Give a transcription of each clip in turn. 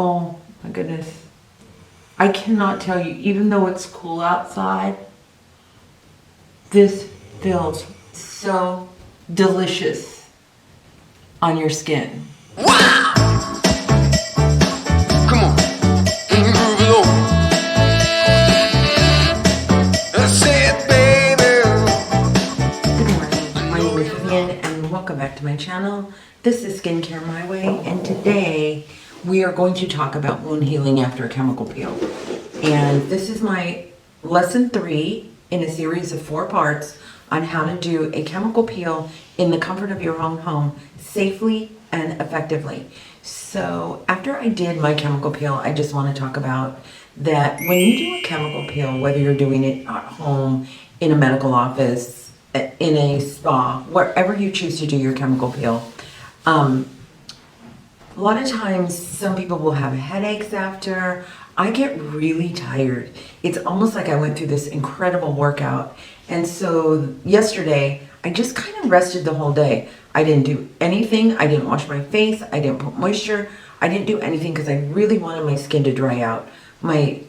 Oh my goodness. I cannot tell you, even though it's cool outside, this feels so delicious on your skin. Wow! Come on. Move it over. That's it, baby. Good morning. My name is Vivian and welcome back to my channel. This is Skincare My Way, and today we are going to talk about wound healing after a chemical peel. And this is my lesson 3 in a series of 4 parts on how to do a chemical peel in the comfort of your own home safely and effectively. So after I did my chemical peel, I just want to talk about that when you do a chemical peel, whether you're doing it at home, in a medical office, in a spa, wherever you choose to do your chemical peel, a lot of times some people will have headaches after. I get really tired. It's almost like I went through this incredible workout. And so yesterday, I just kind of rested the whole day. I didn't do anything. I didn't wash my face. I didn't put moisture. I didn't do anything because I really wanted my skin to dry out. I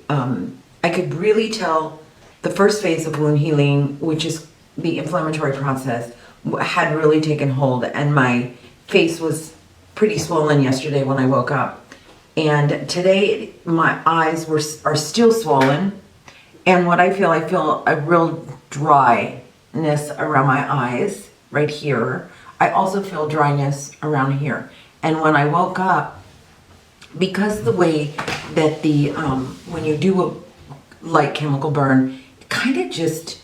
could really tell the first phase of wound healing, which is the inflammatory process, had really taken hold, and my face was pretty swollen yesterday when I woke up. And today my eyes are still swollen, and what I feel a real dryness around my eyes right here. I also feel dryness around here. And when I woke up, because the way that the when you do a light chemical burn, it kind of just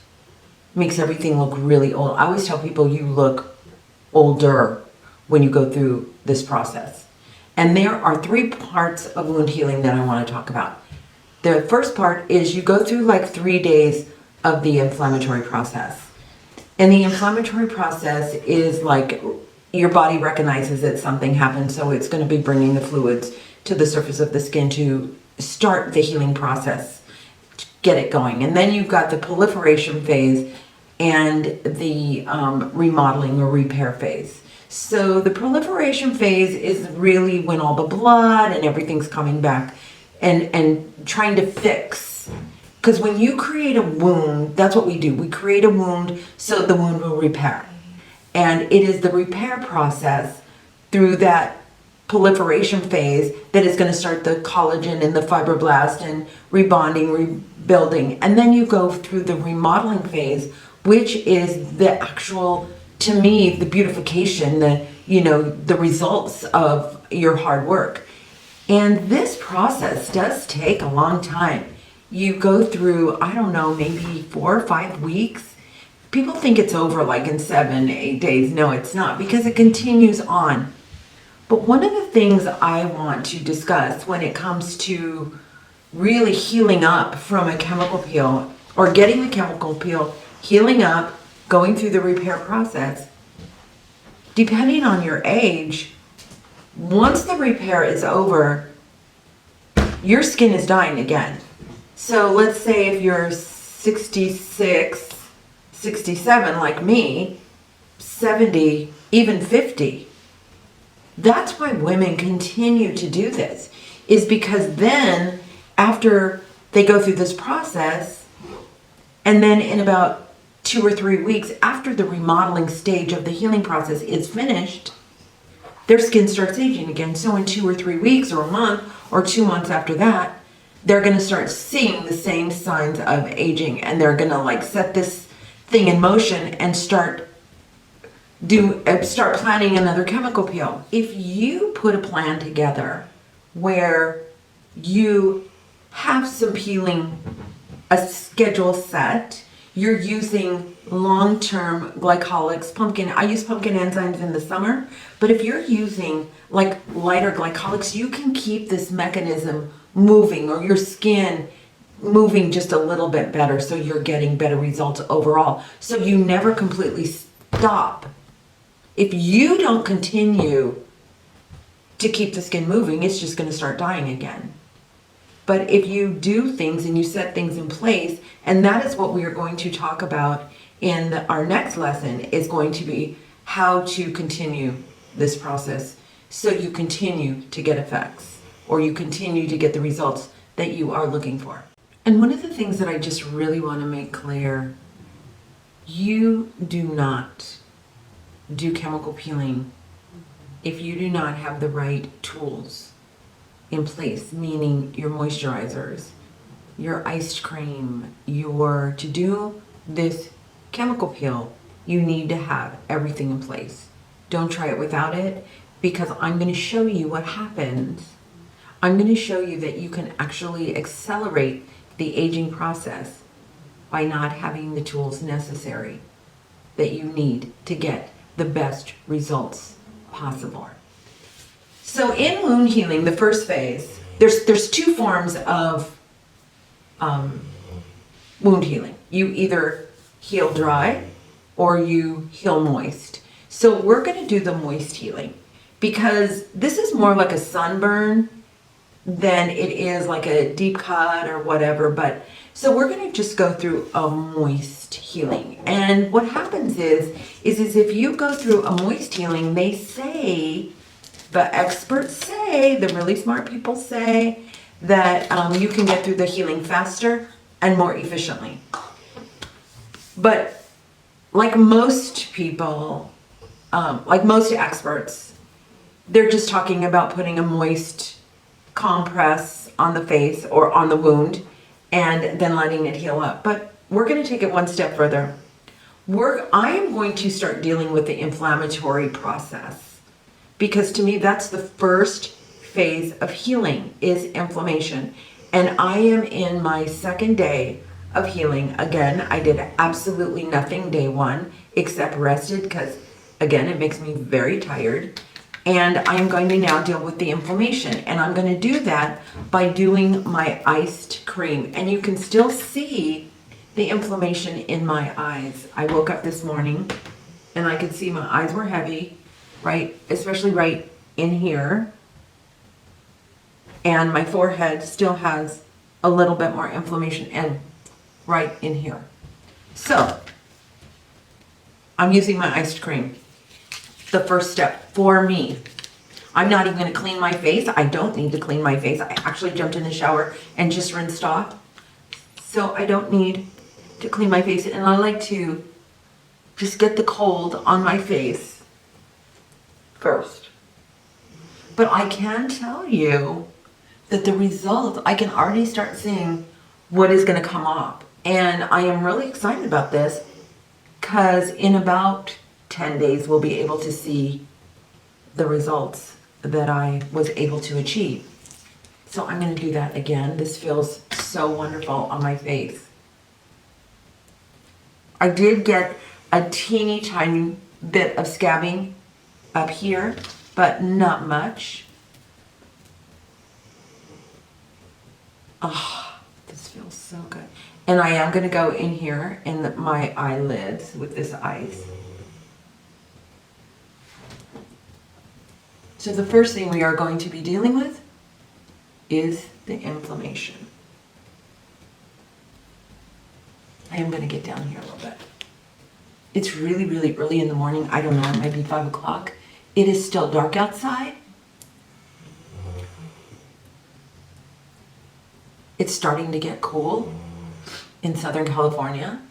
makes everything look really old. I always tell people you look older when you go through this process. And there are 3 parts of wound healing that I want to talk about. The first part is you go through like 3 days of the inflammatory process. And the inflammatory process is like your body recognizes that something happened, so it's going to be bringing the fluids to the surface of the skin to start the healing process, to get it going. And then you've got the proliferation phase and the remodeling or repair phase. So the proliferation phase is really when all the blood and everything's coming back and trying to fix. Because when you create a wound, that's what we do. We create a wound so the wound will repair. And it is the repair process through that proliferation phase that is going to start the collagen and the fibroblast and rebonding, rebuilding. And then you go through the remodeling phase, which is the actual, to me, the beautification, the results of your hard work. And this process does take a long time. You go through, I don't know, maybe 4 or 5 weeks. People think it's over like in 7, 8 days. No, it's not, because it continues on. But one of the things I want to discuss when it comes to really healing up from a chemical peel, or getting the chemical peel, healing up, going through the repair process, depending on your age, once the repair is over, your skin is dying again. So let's say if you're 66, 67 like me, 70, even 50, that's why women continue to do this, is because then after they go through this process, and then in about 2 or 3 weeks after the remodeling stage of the healing process is finished, their skin starts aging again. So in 2 or 3 weeks or a month or 2 months after that, they're going to start seeing the same signs of aging, and they're going to like set this thing in motion and start planning another chemical peel. If you put a plan together where you have some peeling, a schedule set, you're using long-term glycolics, I use pumpkin enzymes in the summer, but if you're using like lighter glycolics, you can keep this mechanism moving, or your skin moving just a little bit better, so you're getting better results overall. So you never completely stop. If you don't continue to keep the skin moving, it's just going to start dying again. But if you do things and you set things in place, and that is what we are going to talk about in our next lesson, is going to be how to continue this process so you continue to get effects. or you continue to get the results that you are looking for. And one of the things that I just really want to make clear, you do not do chemical peeling if you do not have the right tools in place, meaning your moisturizers, your iced cream, to do this chemical peel, you need to have everything in place. Don't try it without it, because I'm going to show you what happens. I'm going to show you that you can actually accelerate the aging process by not having the tools necessary that you need to get the best results possible. So in wound healing, the first phase, there's two forms of wound healing. You either heal dry or you heal moist. So we're going to do the moist healing because this is more like a sunburn than it is like a deep cut or whatever. But so we're going to just go through a moist healing. And what happens is if you go through a moist healing, they say, the experts say, the really smart people say that you can get through the healing faster and more efficiently. But like most people, like most experts, they're just talking about putting a moist compress on the face or on the wound and then letting it heal up. But we're going to take it one step further. I am going to start dealing with the inflammatory process, because to me that's the first phase of healing, is inflammation. And I am in my second day of healing. Again, I did absolutely nothing day one except rested, because again, it makes me very tired. And I'm going to now deal with the inflammation. And I'm going to do that by doing my iced cream. And you can still see the inflammation in my eyes. I woke up this morning and I could see my eyes were heavy, right? Especially right in here. And my forehead still has a little bit more inflammation and right in here. So I'm using my iced cream. The first step for me. I'm not even going to clean my face. I don't need to clean my face. I actually jumped in the shower and just rinsed off. So I don't need to clean my face. And I like to just get the cold on my face first. But I can tell you that the result, I can already start seeing what is going to come up. And I am really excited about this, because in about 10 days, we'll be able to see the results that I was able to achieve. So I'm going to do that again. This feels so wonderful on my face. I did get a teeny tiny bit of scabbing up here, but not much. Oh, this feels so good. And I am going to go in here in my eyelids with this ice. So the first thing we are going to be dealing with is the inflammation. I am going to get down here a little bit. It's really, really early in the morning. I don't know, it might be 5 o'clock. It is still dark outside. It's starting to get cool in Southern California.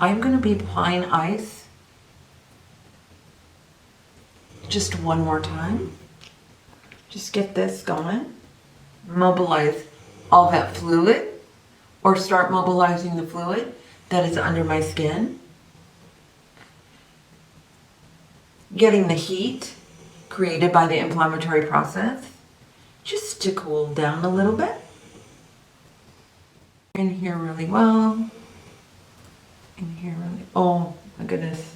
I'm going to be applying ice just one more time. Just get this going. Mobilize all that fluid, or start mobilizing the fluid that is under my skin. Getting the heat created by the inflammatory process just to cool down a little bit. In here really well. In here really, oh my goodness.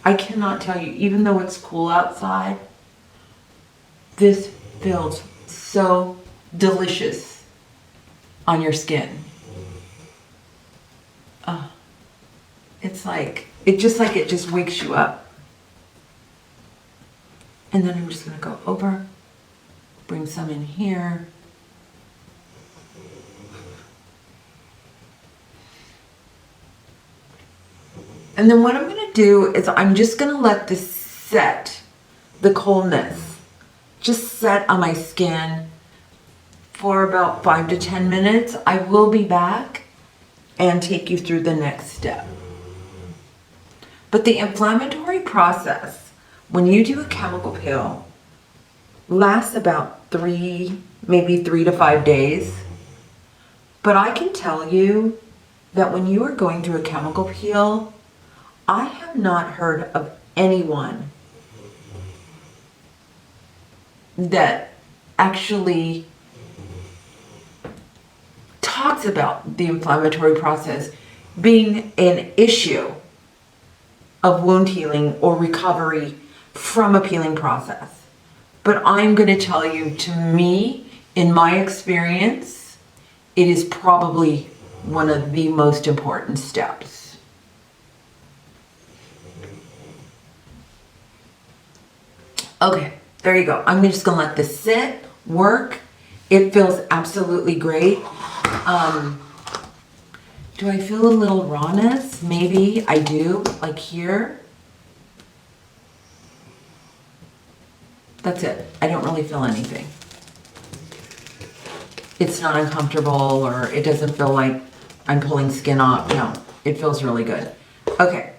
I cannot tell you, even though it's cool outside, this feels so delicious on your skin. It's like, it just wakes you up. And then I'm just gonna go over, bring some in here. And then what I'm going to do is I'm just going to let this set, the coldness, just set on my skin for about 5 to 10 minutes. I will be back and take you through the next step. But the inflammatory process, when you do a chemical peel, lasts about maybe 3 to 5 days. But I can tell you that when you are going through a chemical peel, I have not heard of anyone that actually talks about the inflammatory process being an issue of wound healing or recovery from a peeling process. But I'm going to tell you, to me, in my experience, it is probably one of the most important steps. Okay, there you go. I'm just going to let this sit, work. It feels absolutely great. Do I feel a little rawness? Maybe I do, like here. That's it. I don't really feel anything. It's not uncomfortable, or it doesn't feel like I'm pulling skin off. No, it feels really good. Okay,